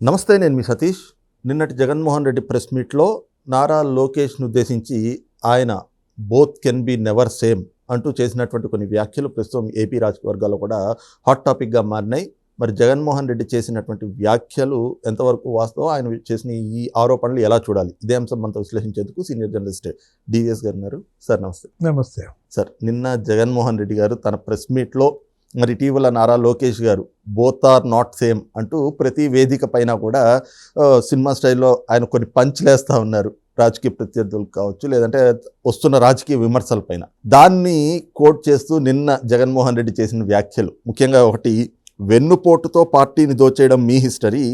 నమస్తే, నేను మీ సతీష్. నిన్నటి జగన్మోహన్ రెడ్డి ప్రెస్ మీట్లో నారా లోకేష్ను ఉద్దేశించి ఆయన both can be never same అంటూ చేసినటువంటి కొన్ని వ్యాఖ్యలు ప్రస్తుతం ఏపీ రాజకీయ వర్గాల్లో కూడా హాట్ టాపిక్గా మారినాయి. మరి జగన్మోహన్ రెడ్డి చేసినటువంటి వ్యాఖ్యలు ఎంతవరకు వాస్తవం, ఆయన చేసిన ఈ ఆరోపణలు ఎలా చూడాలి, ఇదే అంశం మనతో విశ్లేషించేందుకు సీనియర్ జర్నలిస్ట్ డివిఎస్ గారు ఉన్నారు. సార్ నమస్తే. నమస్తే సార్, నిన్న జగన్మోహన్ రెడ్డి గారు తన ప్రెస్ మీట్లో మరి ఇటీవల నారా లోకేష్ గారు బోత్ ఆర్ నాట్ సేమ్ అంటూ ప్రతి వేదిక పైన కూడా సినిమా స్టైల్లో ఆయన కొన్ని పంచ్లేస్తూ ఉన్నారు, రాజకీయ ప్రత్యర్థులకు కావచ్చు, లేదంటే వస్తున్న రాజకీయ విమర్శల పైన. దాన్ని కోట్ చేస్తూ నిన్న జగన్మోహన్ రెడ్డి చేసిన వ్యాఖ్యలు ముఖ్యంగా ఒకటి, వెన్నుపోటుతో పార్టీని దోచేయడం మీ హిస్టరీ,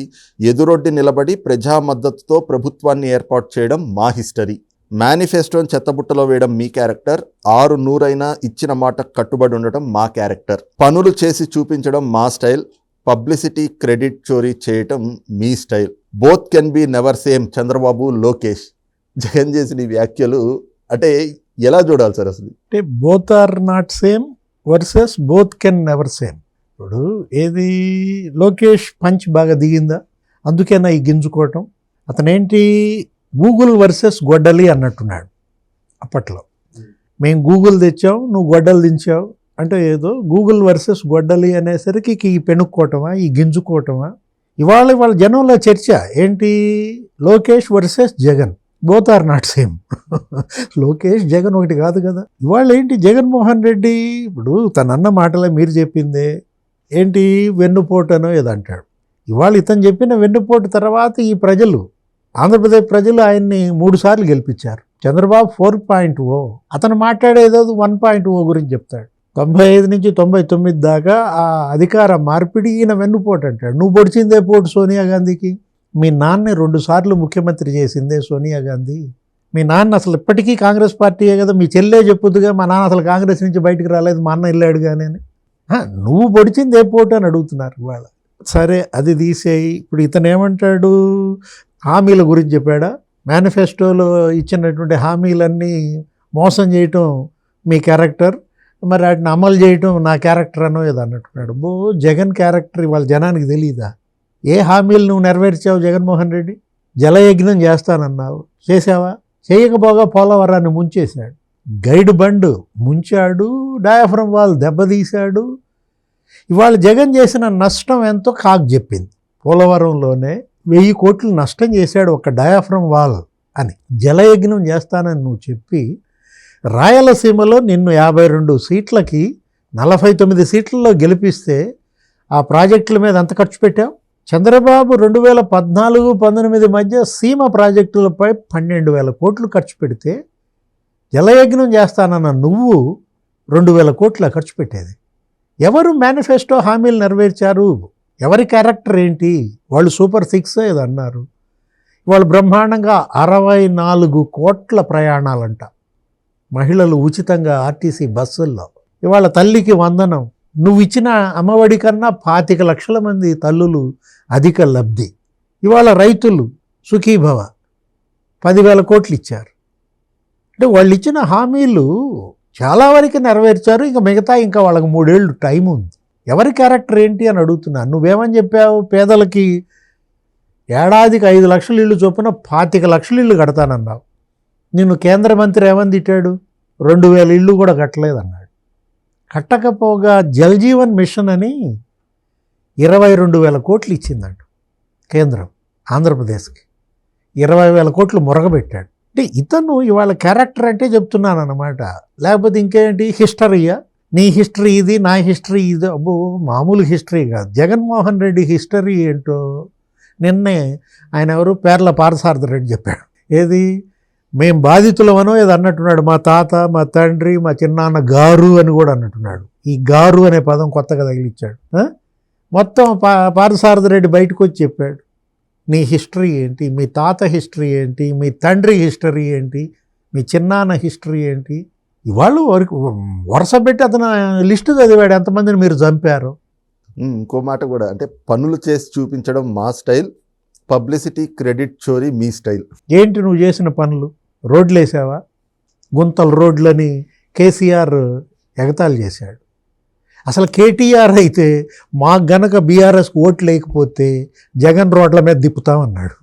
ఎదురొడ్డి నిలబడి ప్రజా మద్దతుతో ప్రభుత్వాన్ని ఏర్పాటు చేయడం మా హిస్టరీ, మేనిఫెస్టోని చెత్తబుట్టలో వేయడం మీ క్యారెక్టర్, 600 ఇచ్చిన మాట కట్టుబడి ఉండటం మా క్యారెక్టర్, పనులు చేసి చూపించడం మా స్టైల్, పబ్లిసిటీ క్రెడిట్ చోరీ చేయటం మీ style, both can be never same Chandrababu Lokesh. Jagan చేసిన ఈ వ్యాఖ్యలు అంటే ఎలా చూడాలి సార్ అసలు? అంటే both are not same versus both can never same. ఇప్పుడు ఏది లోకేష్ పంచ్ బాగా దిగిందా, అందుకేనా ఈ గింజుకోవటం? అతనేంటి గూగుల్ వర్సెస్ గొడ్డలి అన్నట్టున్నాడు అప్పట్లో. మేము గూగుల్ తెచ్చాం, నువ్వు గొడ్డలు దించావు అంటే ఏదో గూగుల్ వర్సెస్ గొడ్డలి అనేసరికి ఈ పెనుక్కోవటమా, ఈ గింజుకోవటమా? ఇవాళ జనంలో చర్చ ఏంటి, Lokesh versus Jagan, both are not same. Lokesh Jagan ఒకటి కాదు కదా. ఇవాళ ఏంటి జగన్మోహన్ రెడ్డి ఇప్పుడు తనన్న మాటలే మీరు చెప్పిందే ఏంటి, వెన్నుపోటనో ఏదో అంటాడు. ఇవాళ ఇతను చెప్పిన వెన్నుపోటు తర్వాత ఈ ప్రజలు, ఆంధ్రప్రదేశ్ ప్రజలు ఆయన్ని 3 సార్లు గెలిపించారు. చంద్రబాబు 4.0, అతను మాట్లాడేదో 1.0 గురించి చెప్తాడు. 95 నుంచి 99 దాకా ఆ అధికార మార్పిడి ఈయన వెన్నుపోటు అంటాడు. నువ్వు పొడిచిందే పోటు సోనియా గాంధీకి. మీ నాన్నే 2 సార్లు ముఖ్యమంత్రి చేసిందే సోనియా గాంధీ. మీ నాన్న అసలు ఇప్పటికీ కాంగ్రెస్ పార్టీయే కదా. మీ చెల్లె చెప్పుద్దుగా మా నాన్న అసలు కాంగ్రెస్ నుంచి బయటకు రాలేదు, మా అన్న వెళ్ళాడు కానీ. నువ్వు పొడిచింది ఏ పోటు అని అడుగుతున్నారు ఇవాళ. సరే అది తీసేయి. ఇప్పుడు ఇతను ఏమంటాడు, హామీల గురించి చెప్పాడా, మేనిఫెస్టోలో ఇచ్చినటువంటి హామీలన్నీ మోసం చేయటం మీ క్యారెక్టర్, మరి వాటిని అమలు చేయటం నా క్యారెక్టర్ అనో ఏదో అన్నట్టున్నాడు. జగన్ క్యారెక్టర్ ఇవాళ జనానికి తెలియదా? ఏ హామీలు నువ్వు నెరవేర్చావు జగన్మోహన్ రెడ్డి? జలయజ్ఞం చేస్తానన్నావు, చేసావా? చేయకపోగా పోలవరాన్ని ముంచేశాడు, గైడ్ బండ్ ముంచాడు, డయాఫ్రమ్ వాల్ దెబ్బతీశాడు. ఇవాళ జగన్ చేసిన నష్టం ఎంతో కాకు చెప్పింది. పోలవరంలోనే 1000 కోట్లు నష్టం చేశాడు ఒక డయాఫ్రమ్ వాల్ అని. జలయజ్ఞం చేస్తానని నువ్వు చెప్పి రాయలసీమలో నిన్ను 52 సీట్లకి 49 సీట్లలో గెలిపిస్తే ఆ ప్రాజెక్టుల మీద ఎంత ఖర్చు పెట్టావు? చంద్రబాబు 2014-19 మధ్య సీమ ప్రాజెక్టులపై 12,000 కోట్లు ఖర్చు పెడితే జలయజ్ఞం చేస్తానన్న నువ్వు 2,000 కోట్ల ఖర్చు పెట్టేది. ఎవరు మేనిఫెస్టో హామీలు నెరవేర్చారు? ఎవరి క్యారెక్టర్ ఏంటి? వాళ్ళు సూపర్ 6 ఏదో అన్నారు. వాళ్ళు బ్రహ్మాండంగా 64 కోట్ల ప్రయాణాలంట, మహిళలు ఉచితంగా ఆర్టీసీ బస్సుల్లో. ఇవాళ తల్లికి వందనం, నువ్వు ఇచ్చిన అమ్మఒడి కన్నా 25 లక్షల మంది తల్లులు అధిక లబ్ధి. ఇవాళ రైతులు సుఖీభవ 10,000 కోట్లు ఇచ్చారు. అంటే వాళ్ళు ఇచ్చిన హామీలు చాలా వరకు నెరవేర్చారు. ఇంకా వాళ్ళకి 3 ఏళ్ళు టైం ఉంది. ఎవరి క్యారెక్టర్ ఏంటి అని అడుగుతున్నా. నువ్వేమని చెప్పావు? పేదలకి ఏడాదికి 5 లక్షల ఇళ్ళు చొప్పున 25 లక్షల ఇళ్ళు కడతానన్నావు. నిన్ను కేంద్ర మంత్రి ఏమని తిట్టాడు? 2,000 ఇళ్ళు కూడా కట్టలేదన్నాడు. కట్టకపోగా జల్ జీవన్ మిషన్ అని 22,000 కోట్లు ఇచ్చిందంట కేంద్రం ఆంధ్రప్రదేశ్కి. 20,000 కోట్లు మొరగబెట్టాడు. అంటే ఇతను ఇవాళ క్యారెక్టర్ అంటే చెప్తున్నాను అన్నమాట. లేకపోతే ఇంకేంటి, హిస్టరీయా? నీ హిస్టరీ ఇది, నా హిస్టరీ ఇది. అబ్బో, మామూలు హిస్టరీ కాదు. జగన్మోహన్ రెడ్డి హిస్టరీ ఏంటో నిన్నే ఆయన ఎవరు, పేర్ల పార్థసారథి రెడ్డి చెప్పాడు. ఏది, మేం బాధితులమనో ఏదో అన్నట్టున్నాడు. మా తాత, మా తండ్రి, మా చిన్నాన్న గారు అని కూడా అన్నట్టున్నాడు. ఈ గారు అనే పదం కొత్తగా తగిలిచ్చాడు. మొత్తం పార్థసారథి రెడ్డి బయటకు వచ్చి చెప్పాడు, నీ హిస్టరీ ఏంటి, మీ తాత హిస్టరీ ఏంటి, మీ తండ్రి హిస్టరీ ఏంటి, మీ చిన్నాన్న హిస్టరీ ఏంటి. ఇవాళ వరుస పెట్టి అతను లిస్టు చదివాడు ఎంతమందిని మీరు చంపారు. ఇంకో మాట కూడా, అంటే పనులు చేసి చూపించడం మా స్టైల్, పబ్లిసిటీ క్రెడిట్ చోరీ మీ స్టైల్. ఏంటి నువ్వు చేసిన పనులు? రోడ్లు వేసావా? గుంతల రోడ్లని కేసీఆర్ ఎగతాళి చేశాడు. అసలు కేటీఆర్ అయితే మాకు గనక బీఆర్ఎస్కి ఓట్లు లేకపోతే జగన్ రోడ్ల మీద దిప్పుతామన్నాడు.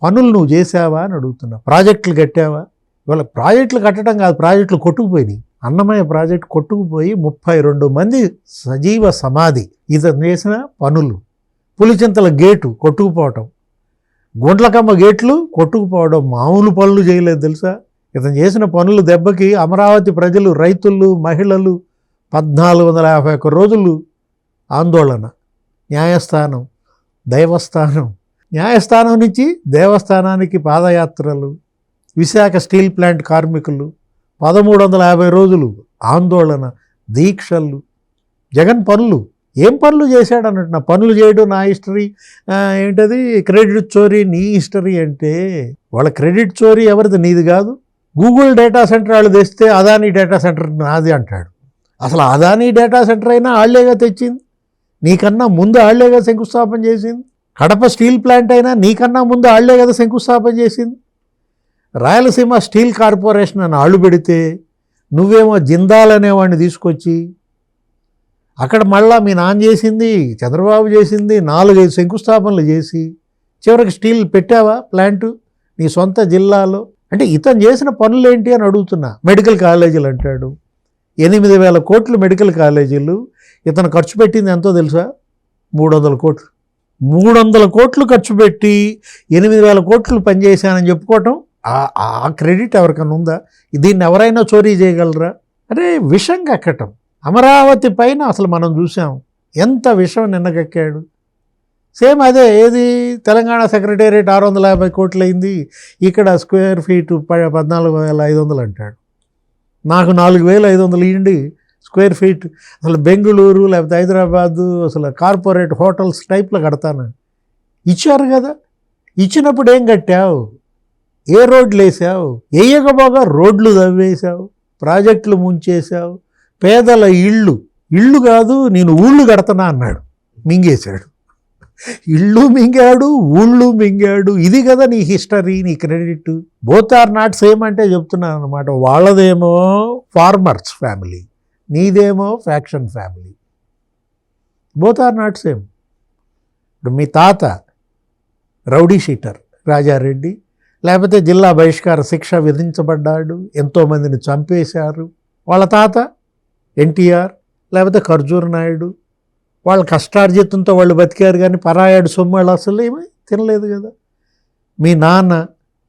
పనులు నువ్వు చేసావా అని అడుగుతున్నా. ప్రాజెక్టులు కట్టావా? ఇవాళ ప్రాజెక్టులు కట్టడం కాదు, ప్రాజెక్టులు కొట్టుకుపోయినాయి. అన్నమయ్య ప్రాజెక్టు కొట్టుకుపోయి 32 మంది సజీవ సమాధి. ఇతను చేసిన పనులు. పులిచింతల గేటు కొట్టుకుపోవటం, గుండ్లకమ్మ గేట్లు కొట్టుకుపోవడం, మామూలు పనులు చేయలేదు తెలుసా. ఇతను చేసిన పనులు దెబ్బకి అమరావతి ప్రజలు, రైతులు, మహిళలు 1451 రోజులు ఆందోళన. న్యాయస్థానం, దైవస్థానం, న్యాయస్థానం నుంచి దేవస్థానానికి పాదయాత్రలు. విశాఖ స్టీల్ ప్లాంట్ కార్మికులు 1350 రోజులు ఆందోళన, దీక్షలు. జగన్ పనులు ఏం పనులు చేశాడు అన్నట్టు. నా పనులు చేయడం నా హిస్టరీ, ఏంటది క్రెడిట్ చోరీ నీ హిస్టరీ అంటే, వాళ్ళ క్రెడిట్ చోరీ ఎవరిది? నీది కాదు. గూగుల్ డేటా సెంటర్ వాళ్ళు తెస్తే అదానీ డేటా సెంటర్ నాది అంటాడు. అసలు అదానీ డేటా సెంటర్ అయినా ఆళ్లేగా తెచ్చింది, నీకన్నా ముందు ఆళ్లేగా శంకుస్థాపన చేసింది. కడప స్టీల్ ప్లాంట్ అయినా నీకన్నా ముందు ఆళ్లే కదా శంకుస్థాపన చేసింది. రాయలసీమ స్టీల్ కార్పొరేషన్ అని ఆళ్ళు పెడితే నువ్వేమో జిందాల్ అనేవాడిని తీసుకొచ్చి అక్కడ మళ్ళా మీ నాన్న చేసింది, చంద్రబాబు చేసింది, 4-5 శంకుస్థాపనలు చేసి చివరికి స్టీల్ పెట్టావా ప్లాంటు నీ సొంత జిల్లాలో? అంటే ఇతను చేసిన పనులు ఏంటి అని అడుగుతున్నా. మెడికల్ కాలేజీలు అంటాడు. 8,000 కోట్లు మెడికల్ కాలేజీలు. ఇతను ఖర్చు పెట్టింది ఎంతో తెలుసా? 300 కోట్లు. 300 కోట్లు ఖర్చు పెట్టి 8,000 కోట్లు పనిచేశానని చెప్పుకోవటం, ఆ క్రెడిట్ ఎవరికైనా ఉందా? దీన్ని ఎవరైనా చోరీ చేయగలరా? అరే విషం కక్కటం. అమరావతి పైన అసలు మనం చూసాం ఎంత విషం నిన్నగక్కాడు. సేమ్ అదే ఏది తెలంగాణ సెక్రటేరియట్ 650 కోట్లు అయింది, ఇక్కడ స్క్వేర్ ఫీటు 14,500 అంటాడు. నాకు 4,500 ఇవ్వండి స్క్వేర్ ఫీట్. అసలు బెంగళూరు లేకపోతే హైదరాబాదు అసలు కార్పొరేట్ హోటల్స్ టైప్లో కడతాను. ఇచ్చారు కదా, ఇచ్చినప్పుడు ఏం కట్టావు? ఏ రోడ్లు వేసావు? వేయకపోగా రోడ్లు తవ్వేశావు, ప్రాజెక్టులు ముంచేశావు. పేదల ఇళ్ళు కాదు నేను ఊళ్ళు కడతానా అన్నాడు, మింగేశాడు. ఇళ్ళు మింగాడు, ఊళ్ళు మింగాడు. ఇది కదా నీ హిస్టరీ, నీ credit. Both are not same అంటే చెప్తున్నాను అనమాట. వాళ్ళదేమో ఫార్మర్స్ ఫ్యామిలీ, నీదేమో faction family. Both are not same. ఇప్పుడు మీ తాత రౌడీ షీటర్ రాజారెడ్డి, లేకపోతే జిల్లా బహిష్కార శిక్ష విధించబడ్డాడు, ఎంతోమందిని చంపేశారు. వాళ్ళ తాత ఎన్టీఆర్ లేకపోతే ఖర్జూర్ నాయుడు, వాళ్ళ కష్టార్జితంతో వాళ్ళు బతికారు, కానీ పరాయాడు సొమ్ము వాళ్ళు అసలు ఏమీ తినలేదు కదా. మీ నాన్న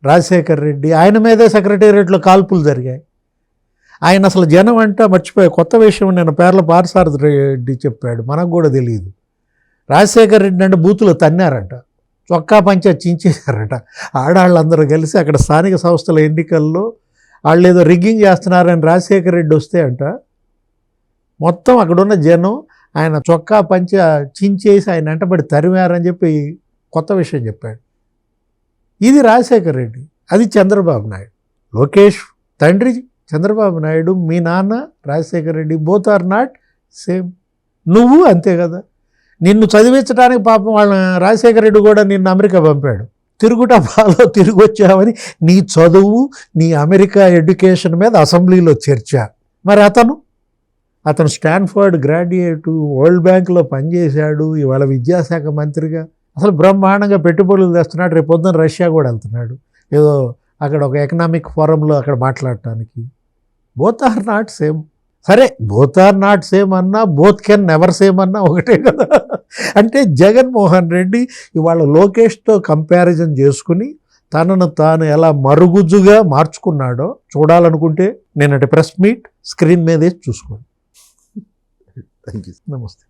రాజశేఖర్ రెడ్డి, ఆయన మీదే సెక్రటేరియట్లో కాల్పులు జరిగాయి. ఆయన అసలు జనం అంట మర్చిపోయే కొత్త విషయం నేను పేర్ల పార్సారథి రెడ్డి చెప్పాడు, మనకు కూడా తెలియదు. రాజశేఖర్ రెడ్డి అంటే బూతులు తన్నారంట, చొక్కా పంచ చించేశారట. ఆడవాళ్ళందరూ కలిసి అక్కడ స్థానిక సంస్థల ఎన్నికల్లో వాళ్ళు ఏదో రిగ్గింగ్ చేస్తున్నారని రాజశేఖర్ రెడ్డి వస్తే అంట మొత్తం అక్కడున్న జనం ఆయన చొక్కా పంచ చించేసి ఆయన వెంటబడి తరిమారని చెప్పి కొత్త విషయం చెప్పాడు. ఇది రాజశేఖర్ రెడ్డి, అది చంద్రబాబు నాయుడు. లోకేష్ తండ్రి చంద్రబాబు నాయుడు, మీ నాన్న Rajasekhar Reddy. Both are not same. నువ్వు అంతే కదా. నిన్ను చదివించడానికి పాపం వాళ్ళ రాజశేఖర రెడ్డి కూడా నిన్ను అమెరికా పంపాడు. తిరుగుట బాలో తిరిగి వచ్చావని నీ చదువు, నీ అమెరికా ఎడ్యుకేషన్ మీద అసెంబ్లీలో చర్చ. మరి అతను స్టాన్ఫర్డ్ గ్రాడ్యుయేటు, వరల్డ్ బ్యాంక్లో పనిచేశాడు, ఇవాళ విద్యాశాఖ మంత్రిగా అసలు బ్రహ్మాండంగా పెట్టుబడులు తెస్తున్నాడు. రేపు పొద్దున్న రష్యా కూడా వెళ్తున్నాడు ఏదో అక్కడ ఒక ఎకనామిక్ ఫోరంలో అక్కడ మాట్లాడటానికి. Both are not same. సరే బోత్ ఆర్ నాట్ సేమ్ అన్నా, బోత్ కెన్ నెవర్ సేమ్ అన్నా ఒకటే కదా. అంటే జగన్మోహన్ రెడ్డి ఇవాళ లోకేష్తో కంపారిజన్ చేసుకుని తనను తాను ఎలా మరుగుజ్జుగా మార్చుకున్నాడో చూడాలనుకుంటే నేనంటే ప్రెస్ మీట్ స్క్రీన్ మీదే చూసుకోండి. Thank you. నమస్తే.